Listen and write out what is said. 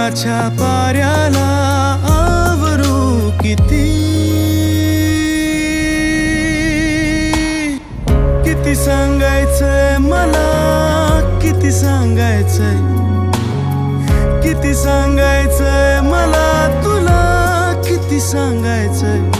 प्रेमाच्या पाऱ्याला आवरू किती, किती सांगायचंय मला, किती सांगायचंय, किती सांगायचंय मला तुला, किती सांगायचंय.